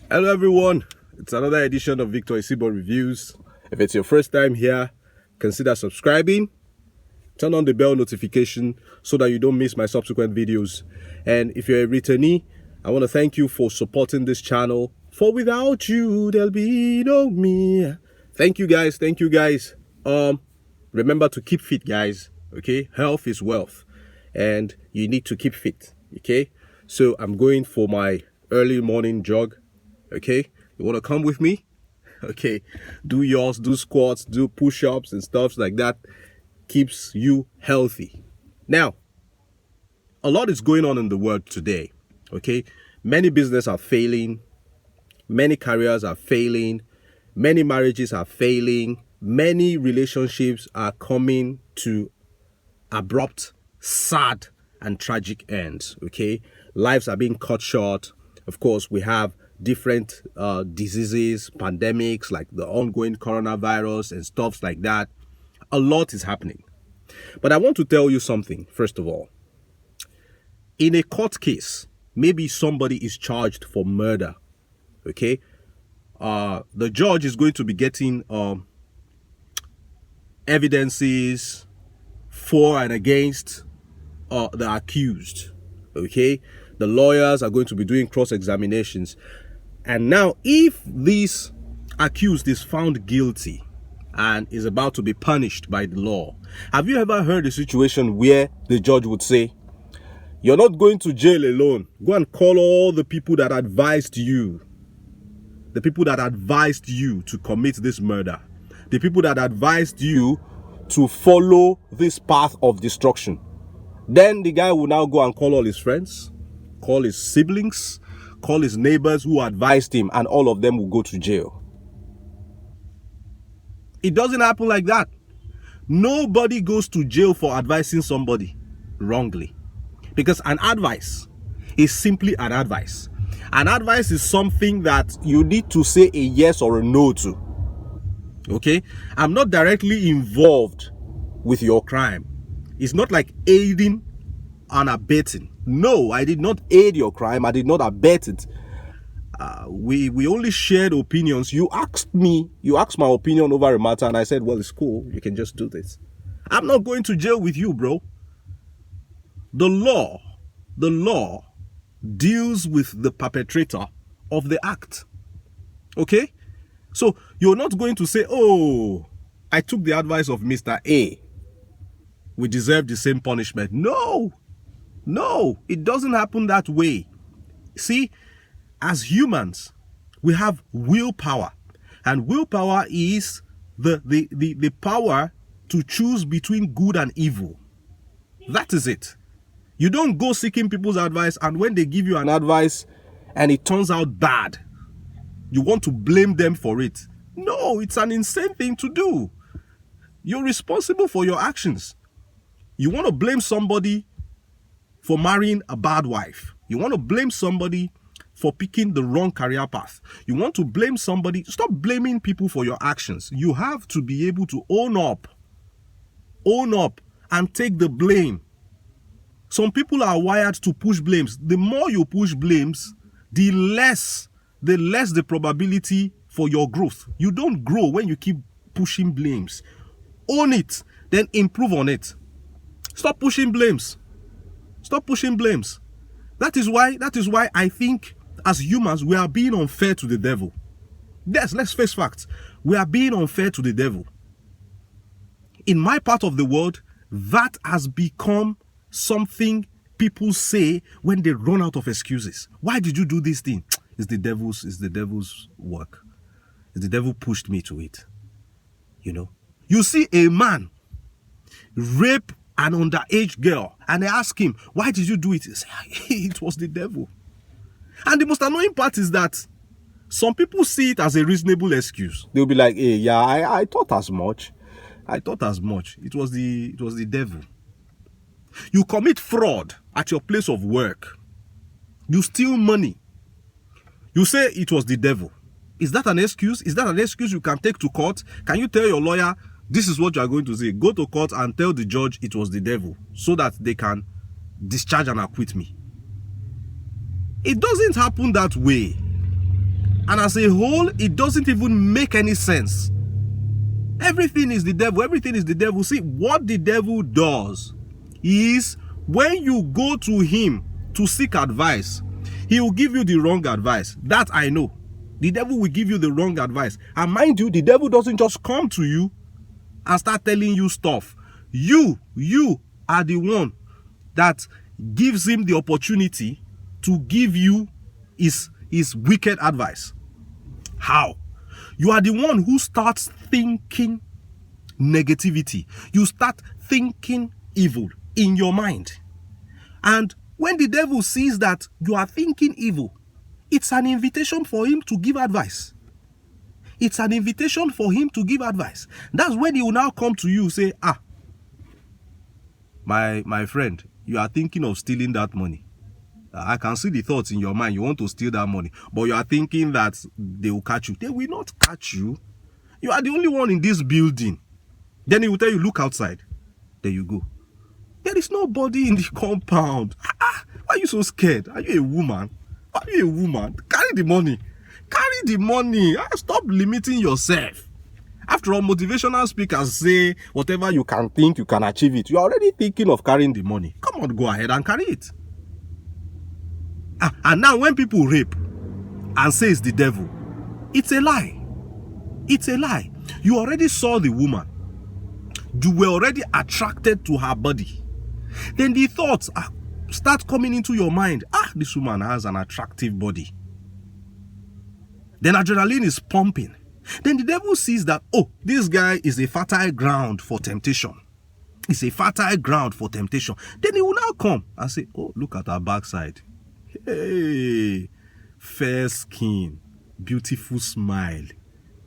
Hello everyone, it's another edition of DEBTORS Reviews. If it's your first time here, consider subscribing, turn on the bell notification so that you don't miss my subsequent videos. And if you're a returnee, I want to thank you for supporting this channel. For without you, there'll be no me. Thank you guys. Remember to keep fit, guys. Okay, health is wealth, and you need to keep fit. Okay, so I'm going for my early morning jog. Okay, you want to come with me? Okay, do yours, do squats, do push-ups and stuff like that. Keeps you healthy. Now, a lot is going on in the world today. Okay, many businesses are failing, many careers are failing, many marriages are failing, many relationships are coming to abrupt, sad and tragic ends. Okay, lives are being cut short. Of course, we have different diseases, pandemics like the ongoing coronavirus and stuff like that. A lot is happening. But I want to tell you something, first of all. In a court case, maybe somebody is charged for murder. Okay, the judge is going to be getting evidences for and against the accused. Okay, the lawyers are going to be doing cross-examinations. And now, if this accused is found guilty and is about to be punished by the law, have you ever heard a situation where the judge would say, "You're not going to jail alone. Go and call all the people that advised you. The people that advised you to commit this murder. The people that advised you to follow this path of destruction." Then the guy will now go and call all his friends, call his siblings, call his neighbors who advised him, and all of them will go to jail. It doesn't happen like that. Nobody goes to jail for advising somebody wrongly. Because an advice is simply an advice. An advice is something that you need to say a yes or a no to. Okay? I'm not directly involved with your crime. It's not like aiding and abetting. No, I did not aid your crime. I did not abet it. We only shared opinions. You asked my opinion over a matter, and I said, well, it's cool. You can just do this. I'm not going to jail with you, bro. The law deals with the perpetrator of the act. Okay? So you're not going to say, oh, I took the advice of Mr. A. We deserve the same punishment. No, it doesn't happen that way. See, as humans, we have willpower, and willpower is the power to choose between good and evil. That is it. You don't go seeking people's advice, and when they give you an advice and it turns out bad, you want to blame them for it. No, it's an insane thing to do. You're responsible for your actions. You want to blame somebody for marrying a bad wife. You want to blame somebody for picking the wrong career path. You want to blame somebody. Stop blaming people for your actions. You have to be able to own up and take the blame. Some people are wired to push blames. The more you push blames, the less the probability for your growth. You don't grow when you keep pushing blames. Own it, then improve on it. Stop pushing blames. Stop pushing blames. That is why I think as humans we are being unfair to the devil. Yes, let's face facts. We are being unfair to the devil. In my part of the world, that has become something people say when they run out of excuses. Why did you do this thing? It's the devil's work. The devil pushed me to it. You know. You see a man rape an underage girl, and they ask him, why did you do it? He said, it was the devil. And the most annoying part is that some people see it as a reasonable excuse. They'll be like, hey, yeah, I thought as much. It was the devil. You commit fraud at your place of work. You steal money. You say it was the devil. Is that an excuse? Is that an excuse you can take to court? Can you tell your lawyer, this is what you are going to say? Go to court and tell the judge it was the devil so that they can discharge and acquit me. It doesn't happen that way. And as a whole, it doesn't even make any sense. Everything is the devil. Everything is the devil. See, what the devil does is when you go to him to seek advice, he will give you the wrong advice. That I know. The devil will give you the wrong advice. And mind you, the devil doesn't just come to you and start telling you stuff. You are the one that gives him the opportunity to give you his wicked advice. How? You are the one who starts thinking negativity. You start thinking evil in your mind. And when the devil sees that you are thinking evil, it's an invitation for him to give advice. It's an invitation for him to give advice. That's when he will now come to you and say, my friend, you are thinking of stealing that money. I can see the thoughts in your mind. You want to steal that money, but you are thinking that they will catch you. They will not catch you. You are the only one in this building. Then he will tell you, look outside. There you go. There is nobody in the compound. Why are you so scared? Are you a woman? Are you a woman? Carry the money. Carry the money. Stop limiting yourself. After all, motivational speakers say, whatever you can think, you can achieve it. You are already thinking of carrying the money. Come on, go ahead and carry it. And now when people rape and say it's the devil, it's a lie. It's a lie. You already saw the woman. You were already attracted to her body. Then the thoughts start coming into your mind. This woman has an attractive body. Then adrenaline is pumping. Then the devil sees that, this guy is a fertile ground for temptation. It's a fertile ground for temptation. Then he will now come and say, look at her backside. Hey, fair skin, beautiful smile.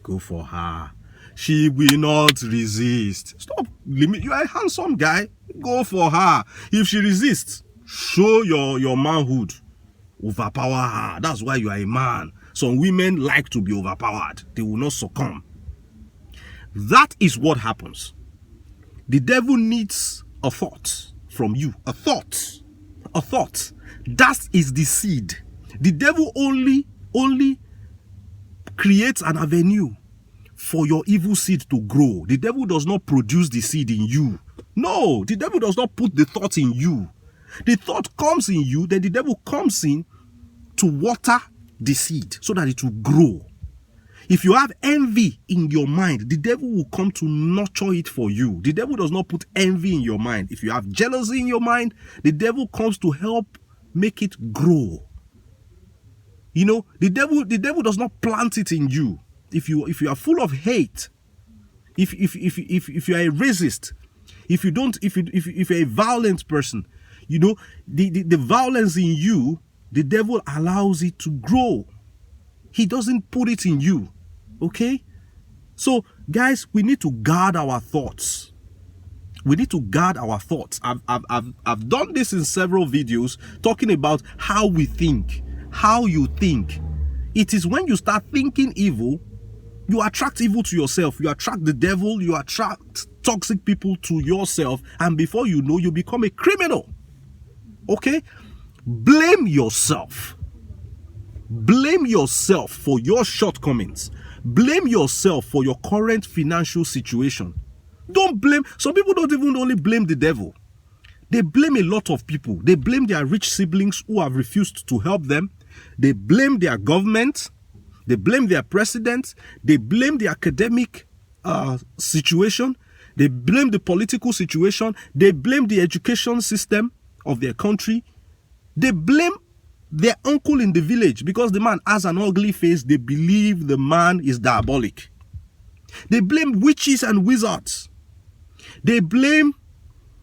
Go for her. She will not resist. Stop. You are a handsome guy. Go for her. If she resists, show your manhood. Overpower her. That's why you are a man. Some women like to be overpowered. They will not succumb. That is what happens. The devil needs a thought from you. A thought. A thought. That is the seed. The devil only creates an avenue for your evil seed to grow. The devil does not produce the seed in you. No, the devil does not put the thought in you. The thought comes in you, then the devil comes in to water the seed so that it will grow. If you have envy in your mind, the devil will come to nurture it for you. The devil does not put envy in your mind. If you have jealousy in your mind, the devil comes to help make it grow. You know, the devil does not plant it in you. If you are full of hate, if you are a racist, if you're a violent person, you know, the violence in you, the devil allows it to grow. He doesn't put it in you. Okay? So, guys, we need to guard our thoughts. We need to guard our thoughts. I've done this in several videos talking about how we think, how you think. It is when you start thinking evil, you attract evil to yourself. You attract the devil. You attract toxic people to yourself. And before you know, you become a criminal. Okay? Blame yourself. Blame yourself for your shortcomings. Blame yourself for your current financial situation. Don't blame. Some people don't even only blame the devil. They blame a lot of people. They blame their rich siblings who have refused to help them. They blame their government. They blame their president. They blame the academic situation. They blame the political situation. They blame the education system of their country. They blame their uncle in the village because the man has an ugly face. They believe the man is diabolic. They blame witches and wizards. They blame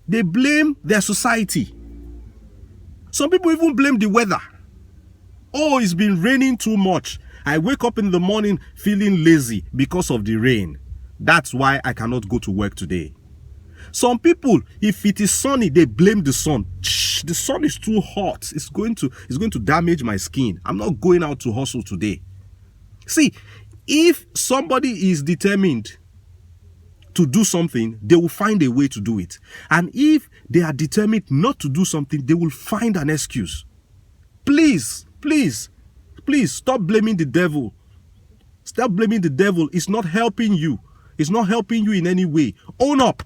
their society. Some people even blame the weather. It's been raining too much. I wake up in the morning feeling lazy because of the rain. That's why I cannot go to work today. Some people, if it is sunny, they blame the sun. The sun is too hot. It's going to damage my skin. I'm not going out to hustle today. See, if somebody is determined to do something, they will find a way to do it. And if they are determined not to do something, they will find an excuse. Please, please, please stop blaming the devil Stop blaming the devil. It's not helping you. It's not helping you in any way. Own up.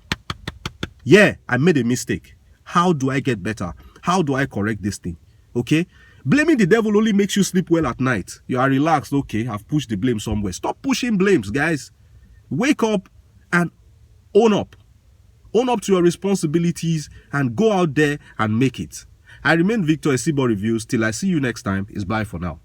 Yeah, I made a mistake. How do I get better? How do I correct this thing? Okay? Blaming the devil only makes you sleep well at night. You are relaxed. Okay, I've pushed the blame somewhere. Stop pushing blames, guys. Wake up and own up. Own up to your responsibilities and go out there and make it. I remain Victor Esibo Reviews. Till I see you next time. It's bye for now.